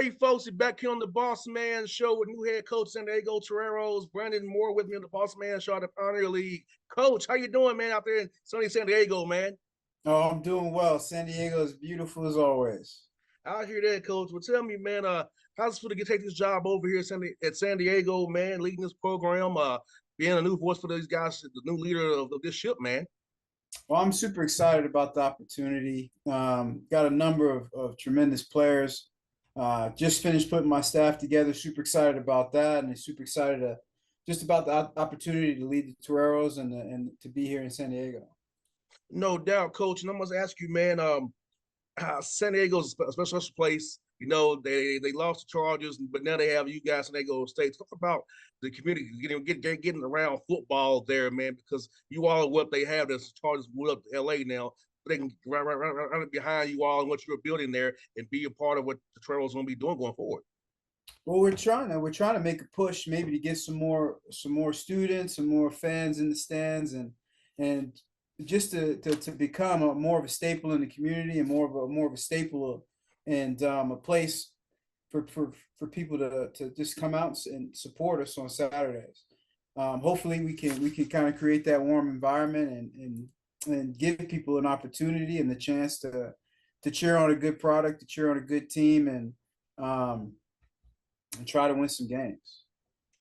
right, folks, we're back here on the Boss Man Show with new head coach San Diego Toreros, Brandon Moore with me on the Boss Man Show at the Pioneer League. Coach, how you doing, man, out there in sunny San Diego, man? Oh, I'm doing well. San Diego is beautiful as always. I hear that, coach. Well, tell me, man, how's it feel to get take this job over here at San Diego, man, leading this program, being a new voice for these guys, the new leader of this ship, man. Well, I'm super excited about the opportunity. Got a number of tremendous players. Just finished putting my staff together. Super excited about that, and super excited just about the opportunity to lead the Toreros and to be here in San Diego. No doubt, coach. And I must ask you, man, San Diego's a special place. You know, they lost the Chargers, but now they have you guys San Diego State. Talk about the community getting around football there, man, because you all are what they have. The Chargers moved up to LA now. They can run behind you all and what you're building there and be a part of what the Trails going to be doing going forward. Well, we're trying to make a push maybe to get some more students, some more fans in the stands, and just to become more of a staple in the community and more of a staple and a place for people to just come out and support us on Saturdays. Hopefully, we can kind of create that warm environment and give people an opportunity and the chance to cheer on a good product, to cheer on a good team, um, and try to win some games.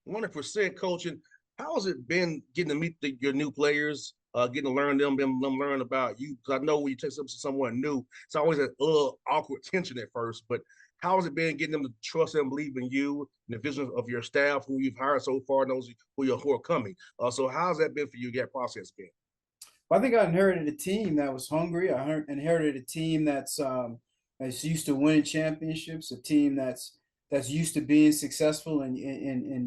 100% coaching. How has it been getting to meet your new players, getting to learn them learn about you? Because I know when you take something to someone new, it's always a little awkward tension at first. But how has it been getting them to trust and believe in you and the vision of your staff, who you've hired so far, and those who are coming? So how's that been for you? That process been? Well, I think I inherited a team that was hungry. Inherited a team that's used to winning championships, a team that's used to being successful and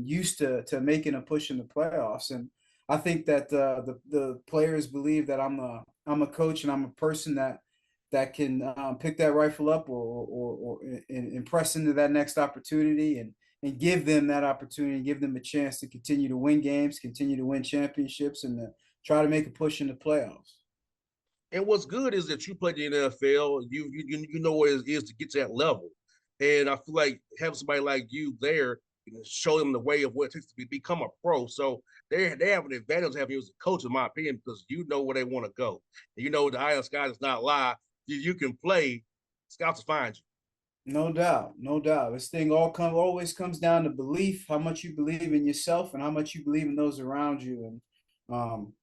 used to making a push in the playoffs. And I think that the players believe that I'm a coach and I'm a person that can pick that rifle up or and press into that next opportunity and give them that opportunity, give them a chance to continue to win games, continue to win championships, and try to make a push in the playoffs. And what's good is that you played in the NFL. You know what it is to get to that level. And I feel like having somebody like you there, show them the way of what it takes to become a pro. So they have an advantage having you as a coach, in my opinion, because you know where they want to go. And you know the eye of the sky does not lie. You can play, scouts will find you. No doubt, no doubt. This thing always comes down to belief, how much you believe in yourself and how much you believe in those around you. And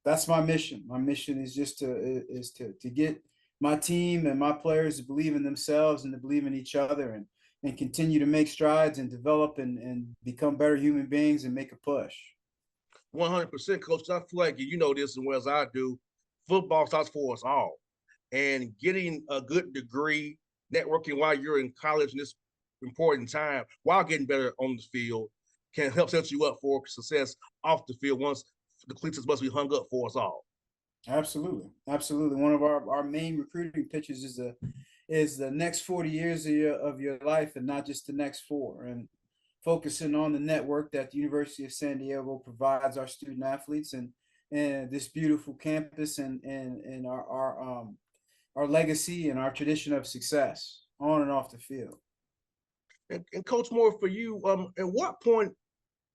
that's my mission. My mission is just to get my team and my players to believe in themselves and to believe in each other and continue to make strides and develop and become better human beings and make a push. 100%, coach. I feel like you know this as well as I do. Football starts for us all. And getting a good degree, networking while you're in college in this important time, while getting better on the field, can help set you up for success off the field once the cleats must be hung up for us all. Absolutely, absolutely. One of our main recruiting pitches is the next 40 years of your life and not just the next four. And focusing on the network that the University of San Diego provides our student athletes and this beautiful campus and our legacy and our tradition of success on and off the field. And Coach Moore, for you, at what point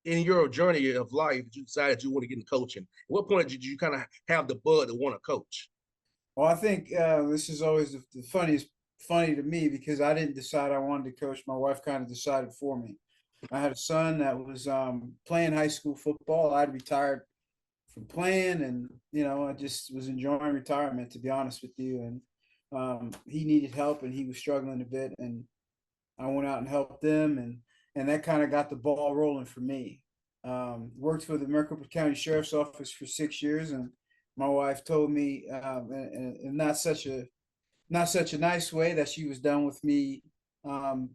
in your journey of life did you decide you want to get into coaching? At what point did you kind of have the bug to want to coach? Well, I think this is always the funny to me because I didn't decide I wanted to coach. My wife kind of decided for me. I had a son that was playing high school football. I'd retired from playing, and I just was enjoying retirement, to be honest with you. And he needed help, and he was struggling a bit, and I went out and helped them, and that kind of got the ball rolling for me. Worked for the Maricopa County Sheriff's Office for 6 years, and my wife told me, in not such a nice way, that she was done with me um,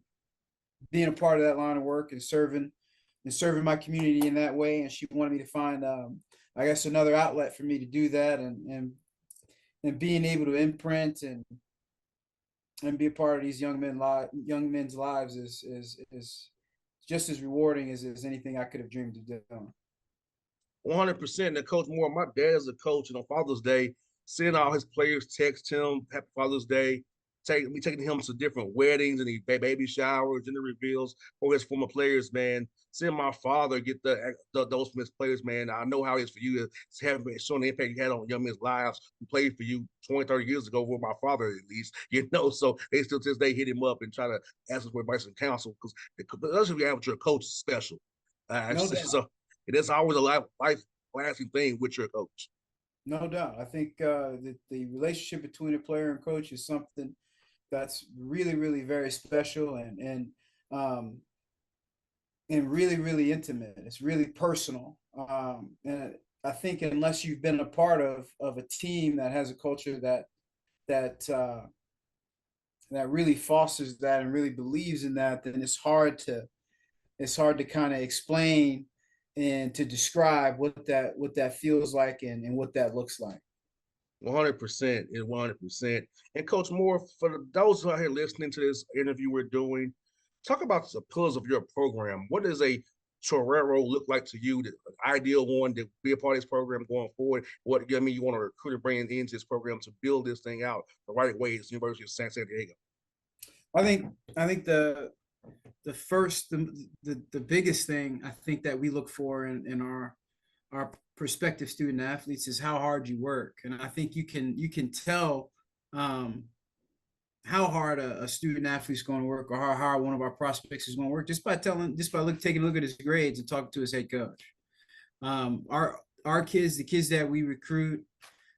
being a part of that line of work and serving my community in that way, and she wanted me to find, I guess, another outlet for me to do that, and being able to imprint and be a part of these young men's lives is just as rewarding as anything I could have dreamed of doing. 100%. And Coach Moore, my dad is a coach, and on Father's Day, seeing all his players text him Happy Father's Day, taking him to different weddings and baby showers, gender reveals for his former players, man. Seeing my father get those from his players, man. I know how it is for you to have showing the impact you had on young men's lives who played for you 20, 30 years ago with my father, at least, So they still to this day hit him up and try to ask us for advice and counsel because especially amateur coach is special. No doubt. So it is always a life lasting thing with your coach. No doubt. I think the relationship between a player and coach is something that's really, really very special um, and really, really intimate. It's really personal. And I think unless you've been a part of a team that has a culture that that really fosters that and really believes in that, then it's hard to kind of explain and to describe what that feels like and what that looks like. 100% and 100%. And Coach Moore, for those who are here listening to this interview we're doing, talk about the pillars of your program. What does a Torero look like to you? The ideal one to be a part of this program going forward? What I mean, you want to recruit and bring into this program to build this thing out the right way? It's University of San Diego. I think the first the biggest thing I think that we look for in our prospective student athletes is how hard you work, and I think you can tell um, how hard a student athlete is going to work or how hard one of our prospects is going to work just by taking a look at his grades and talking to his head coach. Our kids, the kids that we recruit,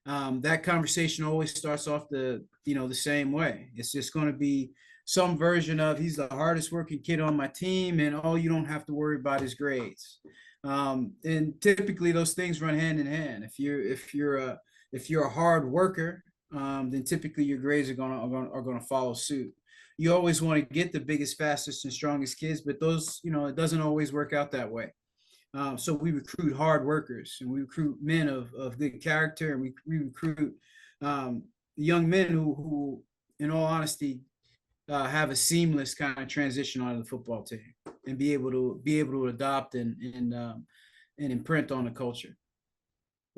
that conversation always starts off the same way. It's just going to be some version of he's the hardest working kid on my team, and oh, you don't have to worry about his grades. And typically those things run hand in hand. If you're a hard worker, then typically your grades are gonna follow suit. You always want to get the biggest, fastest, and strongest kids, but those it doesn't always work out that way. So we recruit hard workers, and we recruit men of good character, and we recruit young men who, in all honesty, have a seamless kind of transition onto the football team and be able to adopt and imprint on the culture.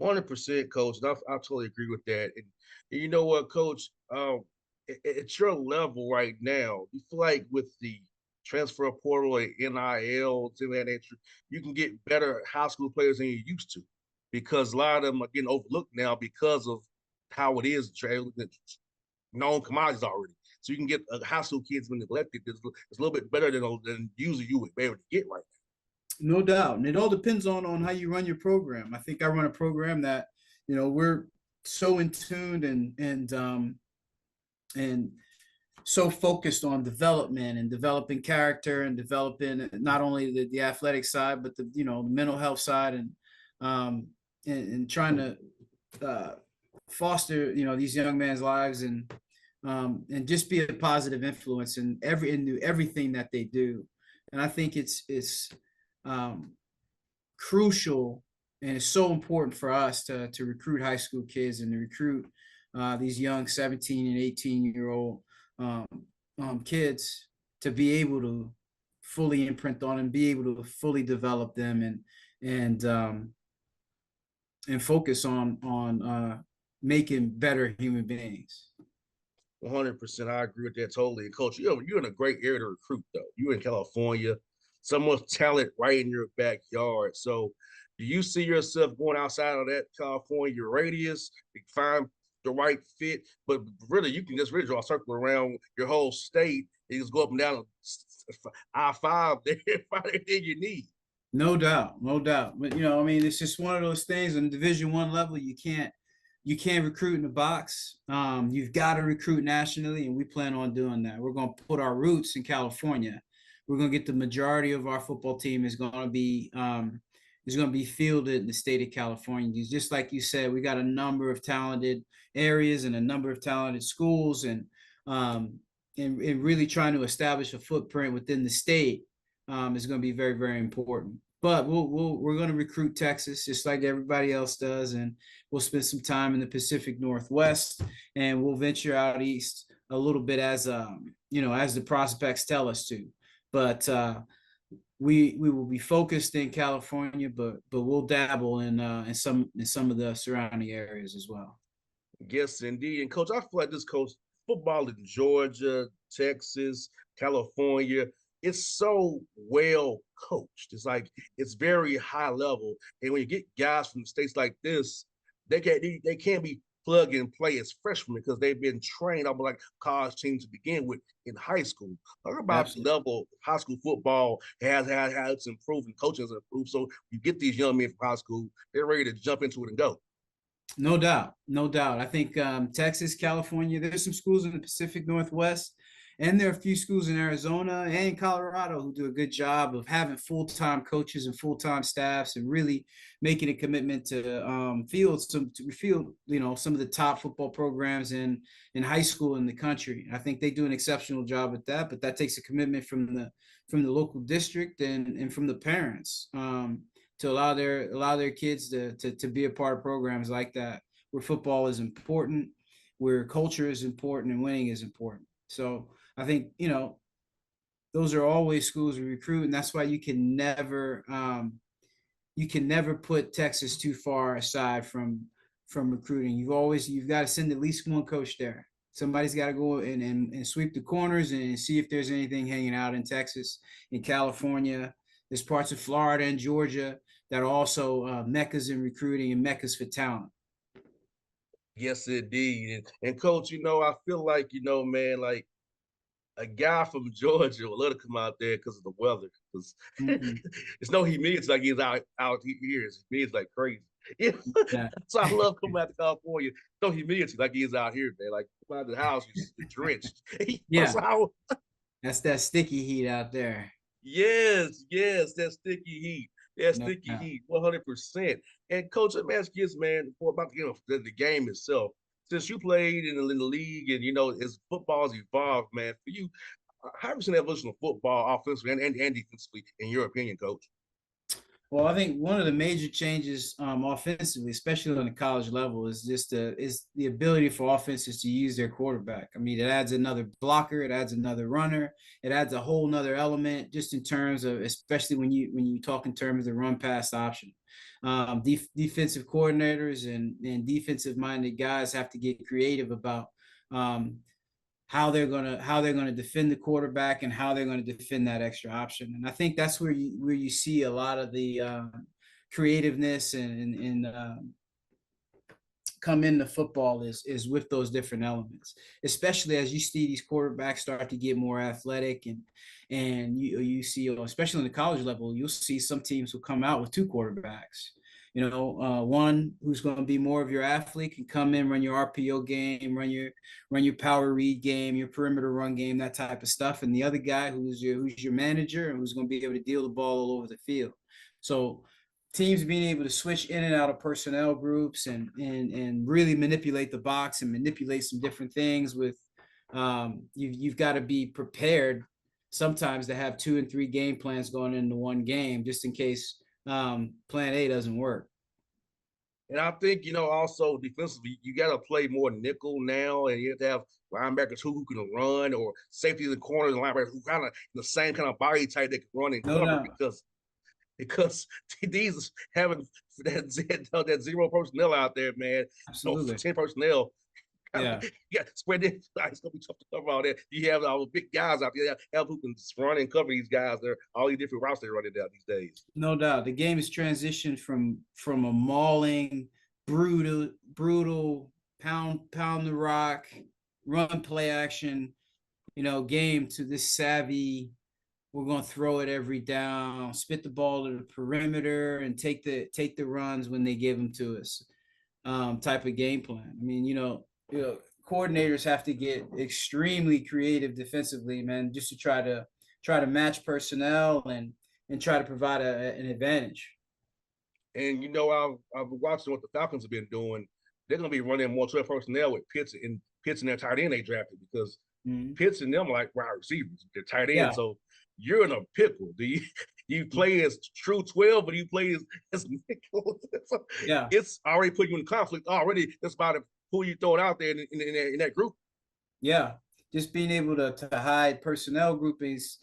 100%, Coach. And I totally agree with that. And you know what, Coach? At your level right now, you feel like with the transfer portal and NIL, to that nature, you can get better high school players than you used to because a lot of them are getting overlooked now because of how it is known commodities already. So you can get high school kids when neglected. It's a little bit better than usually you would be able to get right No doubt, and it all depends on how you run your program. I think I run a program that we're so in tune and so focused on development and developing character and developing not only the athletic side but the mental health side and trying to foster these young men's lives and just be a positive influence in everything that they do. And I think it's crucial and it's so important for us to recruit high school kids and to recruit these young 17 and 18-year-old kids to be able to fully imprint on and be able to fully develop them and focus on making better human beings. 100%. I agree with that totally. And Coach, you're in a great area to recruit, though. You're in California, so much talent right in your backyard. So, do you see yourself going outside of that California radius to find the right fit? But really, you can just really draw a circle around your whole state and just go up and down I-5 there, find anything you need. No doubt, no doubt. But I mean, it's just one of those things. On Division I level, you can't recruit in the box. You've got to recruit nationally, and we plan on doing that. We're going to put our roots in California. We're going to get the majority of our football team is going to be fielded in the state of California. Just like you said, we got a number of talented areas and a number of talented schools, and really trying to establish a footprint within the state is going to be very, very important. But we're going to recruit Texas just like everybody else does, and we'll spend some time in the Pacific Northwest, and we'll venture out east a little bit as as the prospects tell us to. But we will be focused in California, but we'll dabble in some of the surrounding areas as well. Yes, indeed. And Coach, I feel like this, Coach, football in Georgia, Texas, California, it's so well coached. It's like it's very high level. And when you get guys from states like this, they can't be plug and play as freshmen because they've been trained on like college teams to begin with in high school. Talk about the Absolutely. level of high school football has improved and coaching has improved. So you get these young men from high school, they're ready to jump into it and go. No doubt, no doubt. I think Texas, California, there's some schools in the Pacific Northwest, and there are a few schools in Arizona and Colorado who do a good job of having full-time coaches and full-time staffs and really making a commitment to field, some of the top football programs in high school in the country. I think they do an exceptional job at that, but that takes a commitment from the local district and from the parents. To allow their kids to be a part of programs like that, where football is important, where culture is important, and winning is important. So I think those are always schools we recruit, and that's why you can never put Texas too far aside from recruiting. You've got to send at least one coach there. Somebody's got to go and sweep the corners and see if there's anything hanging out in Texas, in California. There's parts of Florida and Georgia that are also meccas in recruiting and meccas for talent. Yes, indeed. And coach, I feel like, man, like a guy from Georgia will love to come out there because of the weather. Because Mm-hmm. it's no humidity like he's out here. It's like crazy. Yeah. Yeah, So I love coming out to California. No humidity like he is out here, man. Like come out of the house, you're drenched. yeah, So that's that sticky heat out there. yes, that sticky heat. That No sticky doubt. heat, 100%. And coach, let me ask you this, man, for about the game itself. Since you played in the league and as football's evolved, man, for you, how have you seen the evolution of football offensively and defensively, in your opinion, coach? Well, I think one of the major changes offensively, especially on the college level, is the ability for offenses to use their quarterback. I mean, it adds another blocker, it adds another runner, it adds a whole nother element just in terms of, especially when you talk in terms of the run pass option. Defensive coordinators and defensive minded guys have to get creative about um, how they're gonna defend the quarterback and how they're gonna defend that extra option. And I think that's where you see a lot of the creativeness and come into football is with those different elements, especially as you see these quarterbacks start to get more athletic and you see, especially on the college level, you'll see some teams will come out with two quarterbacks. One who's going to be more of your athlete can come in, run your RPO game, run your power read game, your perimeter run game, that type of stuff, and the other guy who's your manager and who's going to be able to deal the ball all over the field. So teams being able to switch in and out of personnel groups and really manipulate the box and manipulate some different things with you've got to be prepared sometimes to have 2 and 3 game plans going into one game just in case plan A doesn't work. And I think, also defensively, you got to play more nickel now, and you have to have linebackers who can run, or safety in the corners and linebackers who kind of the same kind of body type that can run and No cover doubt. because these having that zero personnel out there, man. Absolutely. 10 personnel. Yeah. Yeah, spread it. It's gonna be tough to cover all that. You have all the big guys out there, have who can run and cover these guys. They're all these different routes they're running down these days. No doubt. The game has transitioned from a mauling, brutal pound the rock, run play action, game to this savvy. We're going to throw it every down, spit the ball to the perimeter, and take the runs when they give them to us. Type of game plan. I mean, coordinators have to get extremely creative defensively, man, just to try to match personnel and try to provide an advantage. And I've been watching what the Falcons have been doing. They're gonna be running more 12 personnel with Pitts and their tight end they drafted because Mm-hmm. Pitts and them are like wide receivers. They're tight end. Yeah, So you're in a pickle. Do you play as true 12 or do you play as nickel? So yeah, it's already put you in conflict already. That's about who you throw it out there in that group. yeah. Just being able to hide personnel groupings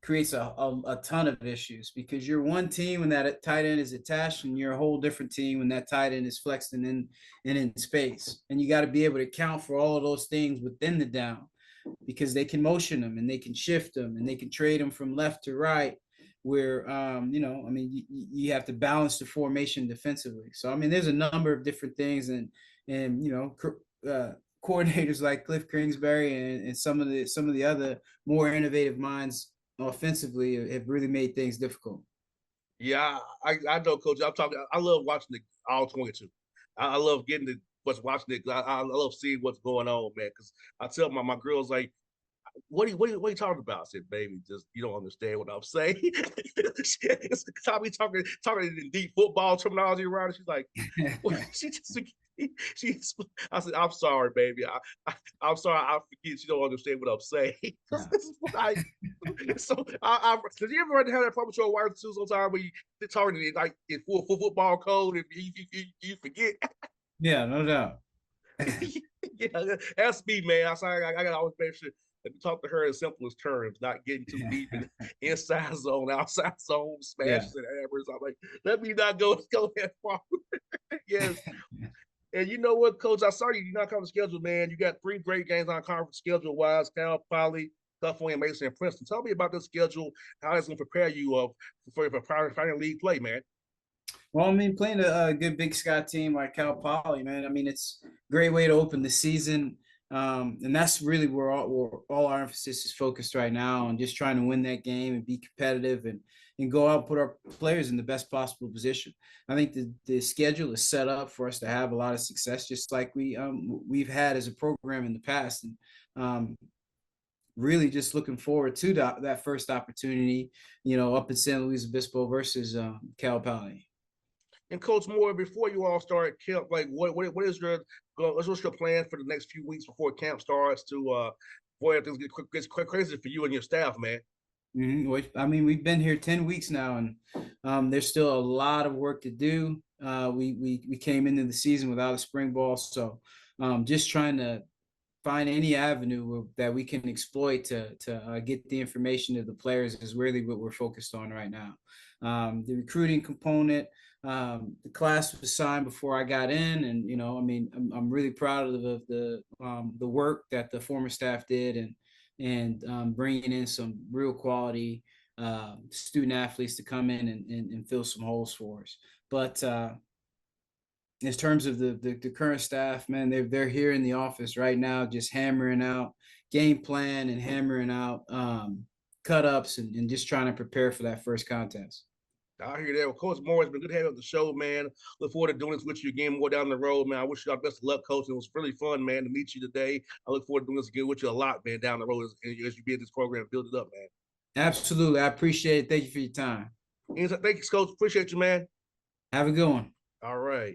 creates a ton of issues because you're one team when that tight end is attached, and you're a whole different team when that tight end is flexed and in space. And you got to be able to account for all of those things within the down because they can motion them and they can shift them and they can trade them from left to right. Where I mean, you have to balance the formation defensively. So I mean, there's a number of different things, and coordinators like Cliff Kingsbury and some of the other more innovative minds offensively have really made things difficult. Yeah, I know, Coach. I'm talking. I love watching the all 22. I love getting the what's watching it. I love seeing what's going on, man. Because I tell my girls like, what are you talking about? I said, baby, just you don't understand what I'm saying. Tommy talking in deep football terminology around it. She's like, well, she's I said, I'm sorry, baby. I'm sorry, I forget you don't understand what I'm saying. Yeah. This is what I so did you ever have that problem with your wife too sometimes when you talking like in full football code and you forget? Yeah, no doubt. Yeah, that's me, man. I gotta always make sure that we talk to her in simplest terms, not getting too deep in inside zone, outside zone, Yeah. smashes and hammers. I'm like, let me not go that far. Yes. And you know what, Coach? I saw you not come to schedule, man. You got 3 great games on conference schedule wise, Cal, Poly, Tuffway, and Mason and Princeton. Tell me about this schedule, how it's gonna prepare you for final league play, man. Well, I mean, playing a good Big Sky team like Cal Poly, man. I mean, it's a great way to open the season, and that's really where all our emphasis is focused right now, on just trying to win that game and be competitive and go out and put our players in the best possible position. I think the schedule is set up for us to have a lot of success, just like we've had as a program in the past, and um, really just looking forward to that first opportunity, up in San Luis Obispo versus Cal Poly. And Coach Moore, before you all start camp, like what is what's your plan for the next few weeks before camp starts to before things gets crazy for you and your staff, man? I mean, we've been here 10 weeks now, and there's still a lot of work to do. We came into the season without a spring ball, so just trying to find any avenue that we can exploit to get the information to the players is really what we're focused on right now. The recruiting component, the class was signed before I got in, and I mean, I'm really proud of the work that the former staff did, and bringing in some real quality student athletes to come in and fill some holes for us. But in terms of the current staff, man, they're here in the office right now, just hammering out game plan and hammering out cut ups and just trying to prepare for that first contest. I hear that. Well, Coach Moore, it's been good having you on the show, man. Look forward to doing this with you again more down the road, man. I wish you all best of luck, Coach. It was really fun, man, to meet you today. I look forward to doing this again with you a lot, man, down the road as you be in this program, build it up, man. Absolutely. I appreciate it. Thank you for your time. Thank you, Coach. Appreciate you, man. Have a good one. All right.